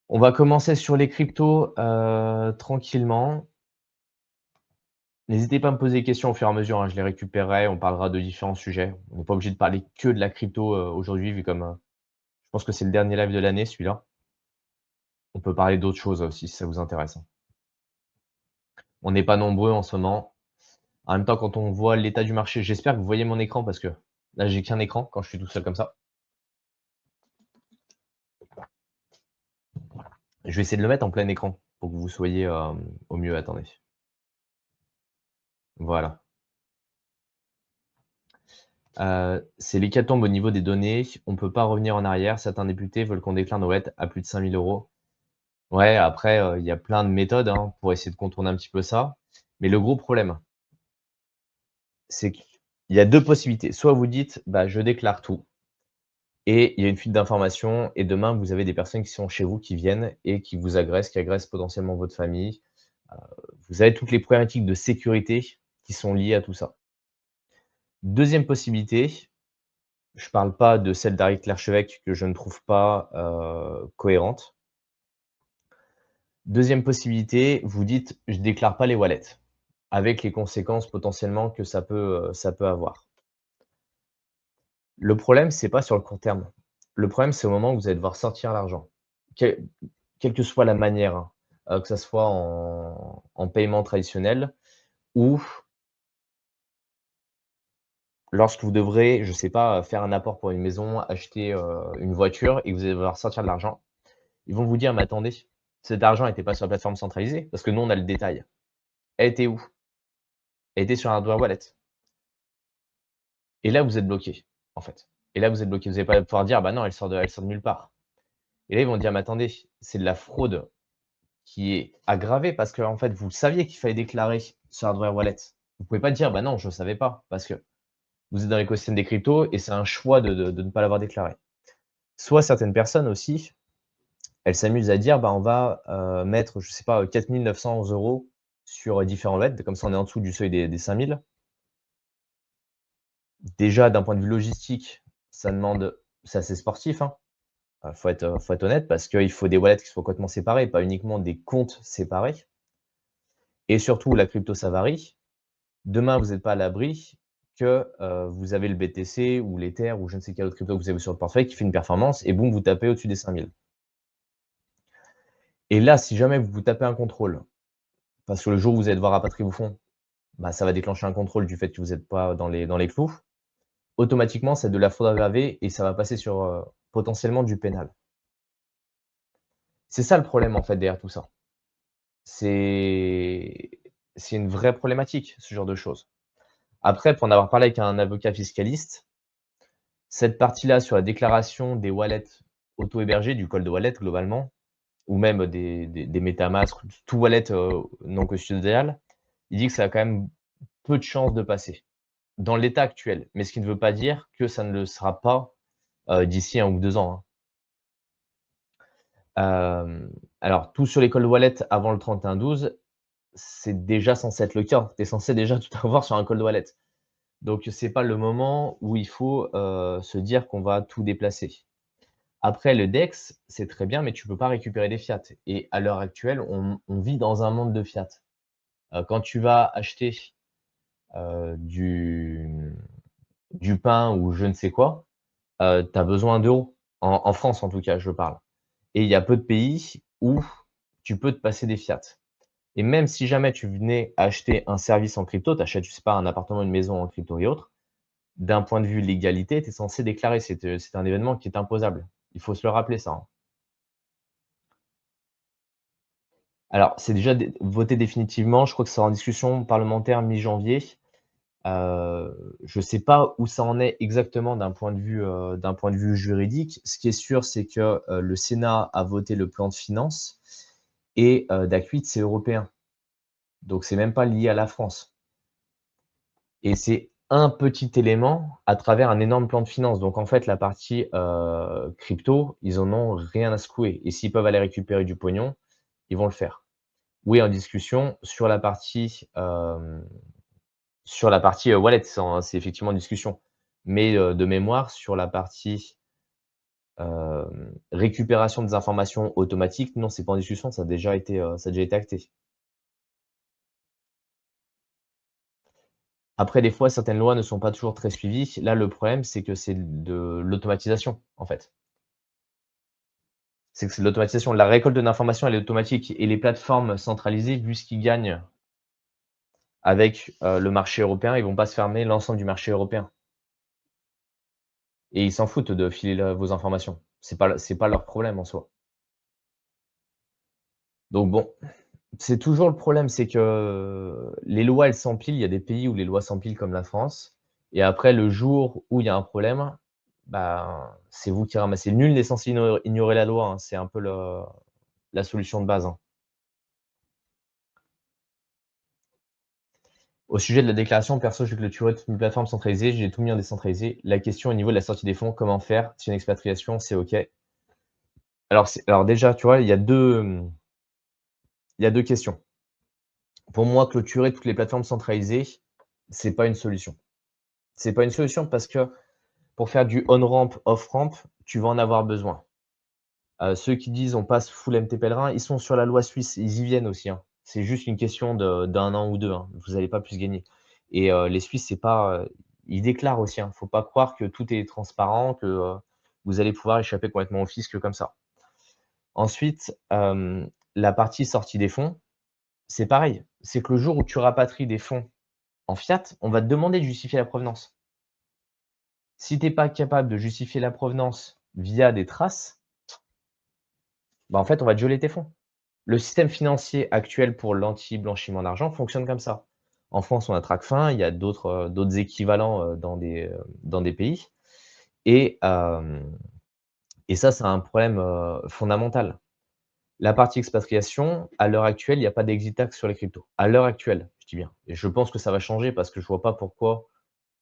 On va commencer sur les cryptos, tranquillement. N'hésitez pas à me poser des questions au fur et à mesure, hein, je les récupérerai, on parlera de différents sujets. On n'est pas obligé de parler que de la crypto, aujourd'hui vu comme, je pense que c'est le dernier live de l'année celui-là. On peut parler d'autres choses aussi si ça vous intéresse, hein. On n'est pas nombreux en ce moment. En même temps, quand on voit l'état du marché, j'espère que vous voyez mon écran parce que là, j'ai qu'un écran quand je suis tout seul comme ça. Je vais essayer de le mettre en plein écran pour que vous soyez, au mieux. Attendez. Voilà. C'est l'hécatombe au niveau des données. On peut pas revenir en arrière. Certains députés veulent qu'on déclare nos dettes à plus de 5 000 €. Ouais, après, il y a plein de méthodes, hein, pour essayer de contourner un petit peu ça. Mais le gros problème, c'est qu'il y a 2 possibilités. Soit vous dites: «Bah, je déclare tout» et il y a une fuite d'informations et demain, vous avez des personnes qui sont chez vous, qui viennent et qui vous agressent, qui agressent potentiellement votre famille. Heu, Vous avez toutes les problématiques de sécurité qui sont liées à tout ça. Deuxième possibilité, je parle pas de celle d'Henri L'Archevêque que je ne trouve pas, cohérente. Deuxième possibilité, vous dites: «Je déclare pas les wallets», avec les conséquences potentiellement que ça peut avoir. Le problème, c'est pas sur le court terme. Le problème, c'est au moment où vous allez devoir sortir l'argent. Quelle quelle que soit la manière, hein, que ça soit en paiement traditionnel ou lorsque vous devrez, je sais pas, faire un apport pour une maison, acheter, une voiture et que vous allez devoir sortir de l'argent. Ils vont vous dire: «Mais attendez, cet argent était pas sur la plateforme centralisée?» parce que nous, on a le détail. Elle était où? Elle était sur un hardware wallet et là, vous êtes bloqué, en fait et là, vous êtes bloqué. Vous allez pas pouvoir dire: «Bah non, elle sort de nulle part» et là, ils vont dire: «Mais attendez, c'est de la fraude qui est aggravée parce qu'en fait, vous saviez qu'il fallait déclarer ce hardware wallet». Vous pouvez pas dire: «Bah non, je savais pas» parce que vous êtes dans l'écosystème des cryptos et c'est un choix de ne pas l'avoir déclaré. Soit certaines personnes aussi, elles s'amusent à dire: «Bah, on va, mettre, je sais pas, 4 900 € sur, différents wallets», comme ça on est en dessous du seuil des 5 000. Déjà d'un point de vue logistique, ça demande c'est assez sportif, hein. Faut être honnête parce qu'il faut des wallets qui soient complètement séparés, pas uniquement des comptes séparés et surtout la crypto ça varie. Demain, vous êtes pas à l'abri que, vous avez le BTC ou l'Ether ou je ne sais quelle autre crypto que vous avez sur le portefeuille qui fait une performance et boum, vous tapez au-dessus des 5 000 et là, si jamais vous vous tapez un contrôle, parce que le jour où vous allez devoir rapatrier vos fonds, bah, ça va déclencher un contrôle du fait que vous êtes pas dans les clous. Automatiquement, c'est de la fraude aggravée et ça va passer sur, potentiellement du pénal. C'est ça le problème, en fait, derrière tout ça. C'est c'est une vraie problématique, ce genre de choses. Après, pour en avoir parlé avec un avocat fiscaliste, cette partie-là sur la déclaration des wallets auto-hébergés, du cold wallet globalement, ou même des MetaMask, tout wallet, non custodial, il dit que ça a quand même peu de chances de passer, dans l'état actuel. Mais ce qui ne veut pas dire que ça ne le sera pas, d'ici 1 ou 2 ans, hein. Alors tout sur les cold wallet avant le 31/12, c'est déjà censé être le cas. Tu es censé déjà tout avoir sur un cold wallet. Donc c'est pas le moment où il faut, se dire qu'on va tout déplacer. Après le DEX, c'est très bien, mais tu peux pas récupérer des fiat et à l'heure actuelle, on vit dans un monde de fiat. Quand tu vas acheter, heu, du du pain ou je ne sais quoi, tu as besoin d'euros. En France, en tout cas, je parle et il y a peu de pays où tu peux te passer des fiat et même si jamais tu venais acheter un service en crypto, tu achètes, je sais pas, un appartement, une maison en crypto et autres, d'un point de vue légalité, tu es censé déclarer. C'est un événement qui est imposable. Il faut se le rappeler ça, hein. Alors, c'est déjà voté définitivement. Je crois que c'est en discussion parlementaire mi-janvier. Je ne sais pas où ça en est exactement d'un point de vue juridique. Ce qui est sûr, c'est que, le Sénat a voté le plan de finances et DAC 8, c'est européen. Donc c'est même pas lié à la France et c'est un petit élément à travers un énorme plan de finances. Donc en fait, la partie, crypto, ils en ont rien à secouer et s'ils peuvent aller récupérer du pognon, ils vont le faire. Oui, en discussion sur la partie, wallet, c'est effectivement en discussion. Mais, de mémoire sur la partie Récupération des informations automatique, non, c'est pas en discussion, ça a déjà été acté. Après, des fois, certaines lois ne sont pas toujours très suivies. Là, le problème, c'est que c'est de l'automatisation, en fait. C'est que c'est de l'automatisation. La récolte de l'information, elle est automatique et les plateformes centralisées, vu ce qu'ils gagnent avec, le marché européen, ils vont pas se fermer l'ensemble du marché européen et ils s'en foutent de filer la vos informations. C'est pas leur problème en soi. Donc bon, c'est toujours le problème, c'est que les lois, elles s'empilent. Il y a des pays où les lois s'empilent comme la France et après le jour où il y a un problème, bah, c'est vous qui ramassez. Nul n'est censé ignorer la loi, hein. C'est un peu le la solution de base, hein. Au sujet de la déclaration, perso, je clôturais toute une plateforme centralisée, j'ai tout mis en décentralisé. La question au niveau de la sortie des fonds, comment faire si une expatriation, c'est OK? Alors déjà, tu vois, il y a 2 questions. Pour moi, clôturer toutes les plateformes centralisées, c'est pas une solution. C'est pas une solution parce que pour faire du on-ramp, off-ramp, tu vas en avoir besoin. Ceux qui disent: «On passe full MT pèlerin», ils sont sur la loi suisse, ils y viennent aussi, hein. C'est juste une question de d'1 an ou 2, hein. Vous allez pas plus gagner et les Suisses, c'est pas, ils déclarent aussi, hein. Faut pas croire que tout est transparent, que, vous allez pouvoir échapper complètement au fisc comme ça. Ensuite, la partie sortie des fonds, c'est pareil. C'est que le jour où tu rapatries des fonds en fiat, on va te demander de justifier la provenance. Si tu es pas capable de justifier la provenance via des traces, bah, en fait, on va te geler tes fonds. Le système financier actuel pour l'anti-blanchiment d'argent fonctionne comme ça. En France, on a Tracfin, il y a d'autres équivalents, dans des pays et hem et ça, c'est un problème, fondamental. La partie expatriation, à l'heure actuelle, il y a pas d'exit tax sur les cryptos. À l'heure actuelle, je dis bien et je pense que ça va changer parce que je vois pas pourquoi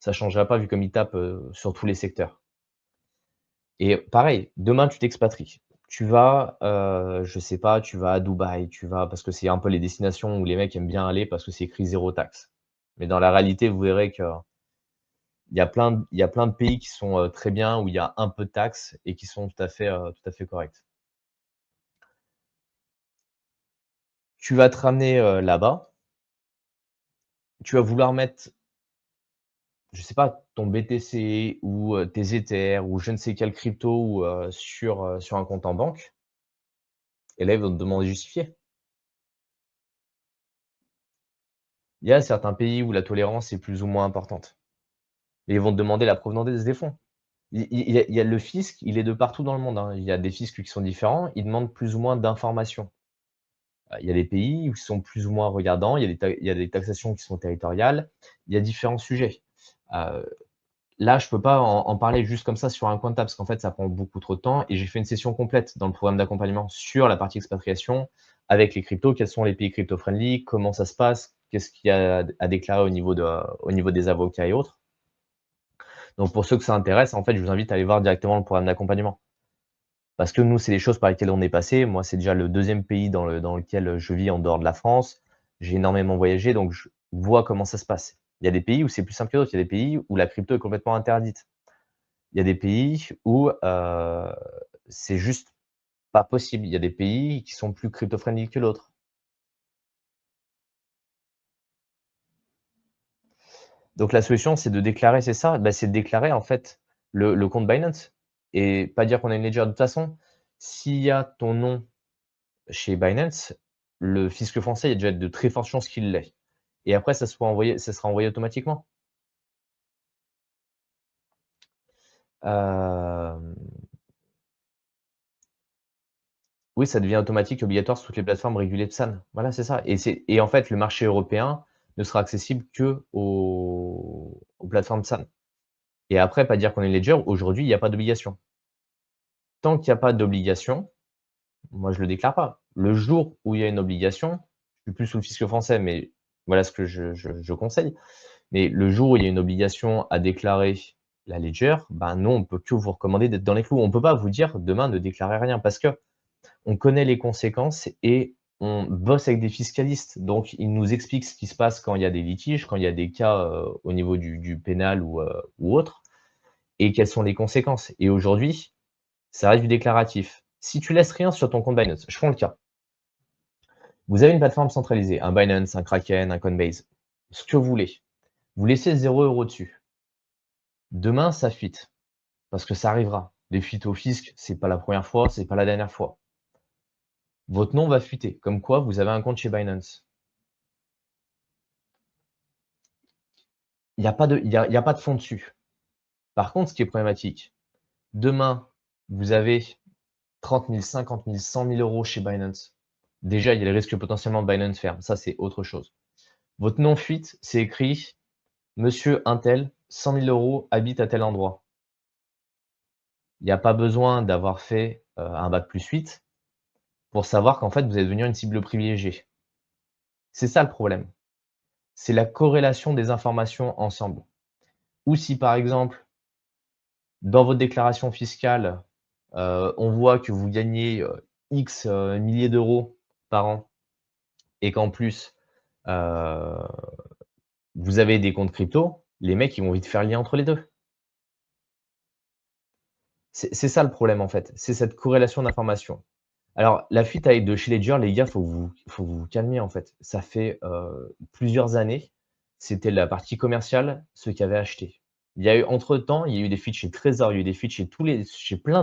ça changerait pas vu comme ils tapent, sur tous les secteurs. Et pareil, demain tu t'expatries. Tu vas, je sais pas, tu vas à Dubaï, tu vas parce que c'est un peu les destinations où les mecs aiment bien aller parce que c'est écrit zéro taxe. Mais dans la réalité, vous verrez qu'il y a plein de pays qui sont, très bien, où il y a un peu de taxes et qui sont tout à fait corrects. Tu vas te ramener, là-bas, tu vas vouloir mettre, je sais pas, ton BTC ou, tes Ethers ou je ne sais quelle crypto ou, sur un compte en banque et là, ils vont te demander de justifier. Il y a certains pays où la tolérance est plus ou moins importante et ils vont te demander la provenance des fonds. Il y a le fisc, il est de partout dans le monde, hein. Il y a des fiscs qui sont différents, ils demandent plus ou moins d'informations. Il y a des pays où ils sont plus ou moins regardants, il y a des taxations qui sont territoriales, il y a différents sujets. Heu, Là, je peux pas en parler juste comme ça sur un coin de table parce qu'en fait, ça prend beaucoup trop de temps et j'ai fait une session complète dans le programme d'accompagnement sur la partie expatriation avec les cryptos. Quels sont les pays crypto friendly? Comment ça se passe? Qu'est-ce qu'il y a à déclarer au niveau des avocats et autres? Donc pour ceux que ça intéresse, en fait, je vous invite à aller voir directement le programme d'accompagnement. Parce que nous, c'est des choses par lesquelles on est passé. Moi, c'est déjà le deuxième pays dans lequel je vis en dehors de la France. J'ai énormément voyagé, donc je vois comment ça se passe. Il y a des pays où c'est plus simple que d'autres. Il y a des pays où la crypto est complètement interdite. Il y a des pays où, c'est juste pas possible. Il y a des pays qui sont plus crypto friendly que l'autre. Donc la solution, c'est de déclarer, c'est ça, bah, c'est de déclarer en fait le compte Binance et pas dire qu'on a une ledger. De toute façon, s'il y a ton nom chez Binance, le fisc français, il y a déjà de très fortes chances qu'il l'ait et après ça sera envoyé automatiquement. Hem, oui, ça devient automatique, obligatoire sur toutes les plateformes régulées de PSAN. Voilà, c'est ça et en fait, le marché européen ne sera accessible qu'aux plateformes PSAN et après, pas dire qu'on est ledger, aujourd'hui, il y a pas d'obligation. Tant qu'il y a pas d'obligation, moi, je le déclare pas. Le jour où il y a une obligation, je suis plus sous le fisc français, mais voilà ce que je conseille. Mais le jour où il y a une obligation à déclarer la ledger, ben, nous, on peut que vous recommander d'être dans les clous. On peut pas vous dire demain ne déclarez rien parce qu'on connaît les conséquences et on bosse avec des fiscalistes. Donc, ils nous expliquent ce qui se passe quand il y a des litiges, quand il y a des cas, au niveau du pénal ou autre et quelles sont les conséquences. Et aujourd'hui, Ça reste du déclaratif. Si tu laisses rien sur ton compte Binance, je prends le cas. Vous avez une plateforme centralisée, un Binance, un Kraken, un Coinbase, ce que vous voulez. Vous laissez 0 € dessus. Demain, ça fuite, parce que ça arrivera. Les fuites au fisc, c'est pas la première fois, c'est pas la dernière fois. Votre nom va fuiter, comme quoi vous avez un compte chez Binance. Il y a pas de fonds dessus. Par contre, ce qui est problématique, demain, vous avez 30 000, 50 000, 100 000 € chez Binance. Déjà, il y a le risque potentiellement de Binance ferme. Ça, c'est autre chose. Votre nom fuite, c'est écrit Monsieur Untel, 100 000 € habite à tel endroit. Il n'y a pas besoin d'avoir fait un bac+8 pour savoir qu'en fait, vous allez devenir une cible privilégiée. C'est ça le problème. C'est la corrélation des informations ensemble. Ou si par exemple, dans votre déclaration fiscale, on voit que vous gagnez X milliers d'euros par an et qu'en plus, heu, vous avez des comptes crypto, les mecs, ils vont vite faire le lien entre les 2. C'est ça le problème en fait, c'est cette corrélation d'informations. Alors la fuite avec de chez Ledger, les gars, faut vous calmer en fait. Ça fait, plusieurs années, c'était la partie commerciale, ceux qui avaient acheté. Il y a eu entre temps, il y a eu des fuites chez Trésor, il y a eu des fuites chez plein